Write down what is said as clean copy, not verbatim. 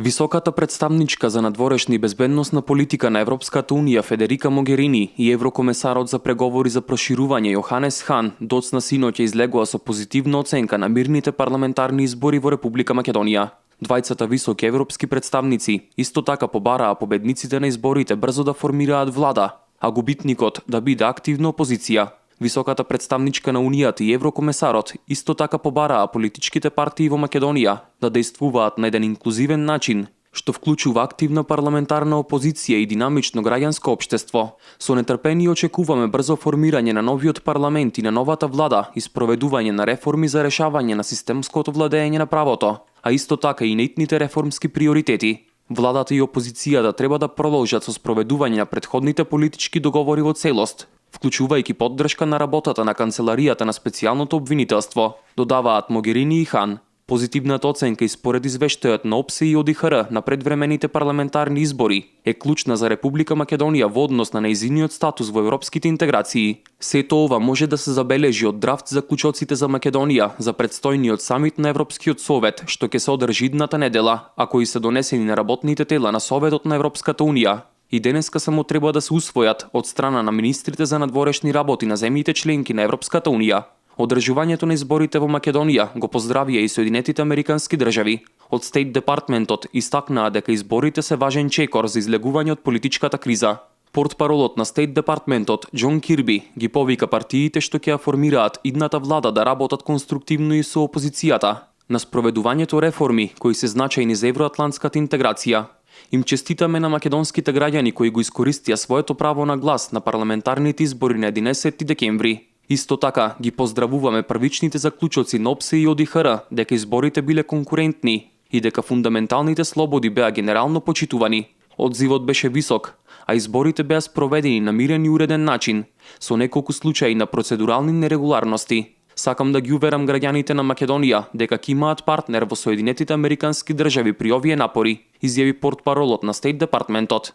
Високата представничка за надворешна и безбедносна политика на Европската унија Федерика Могерини и еврокомесарот за преговори за проширување Јоханес Хан доцна синоќа излегува со позитивна оценка на мирните парламентарни избори во Република Македонија. Двајцата високи европски представници исто така побараа победниците на изборите брзо да формираат влада, а губитникот да биде активна опозиција. Високата представничка на Унијата и еврокомесарот исто така побараа политичките партии во Македонија да действуваат на еден инклузивен начин, што вклучува активна парламентарна опозиција и динамично граѓанско општество. Со нетрпение очекуваме брзо формирање на новиот парламент и на новата влада и спроведување на реформи за решавање на системското владење на правото, а исто така и неитните реформски приоритети. Владата и опозицијата треба да продолжат со спроведување на претходните политички договори во целост, вклучувајќи поддршка на работата на канцеларијата на специјалното обвинителство, додаваат Могерини и Хан. Позитивната оценка и според извештајот на ОПСЕ и ОДИХР на предвремените парламентарни избори е клучна за Република Македонија во однос на нејзиниот статус во европските интеграции. Сето ова може да се забележи од драфт заклучоците за Македонија за предстојниот самит на Европскиот совет, што ќе се одржи идната недела, а кои се донесени на работните тела на Советот на Европската унија. И денеска само треба да се усвојат од страна на министрите за надворешни работи на земјите членки на Европската унија. Одржувањето на изборите во Македонија го поздравија и Соединетите Американски држави. Од Стейт Департментот истакнаа дека изборите се важен чекор за излегување од политичката криза. Портпаролот на Стейт Департментот Џон Кирби ги повика партиите што ќе ја формираат идната влада да работат конструктивно и со опозицијата на спроведувањето реформи кои се значајни за евроатлантската интеграција. Им честитаме на македонските граѓани кои го искористија своето право на глас на парламентарните избори на 11 декември. Исто така ги поздравуваме првичните заклучоци на ОПСЕ и ОДИХР дека изборите биле конкурентни и дека фундаменталните слободи беа генерално почитувани. Одзивот беше висок, а изборите беа спроведени на мирен и уреден начин, со неколку случаи на процедурални нерегуларности. Сакам да ги уверам граѓаните на Македонија дека ќе имаат партнер во Соединетите Американски држави при овие напори, изјави портпаролот на Стейт Департментот.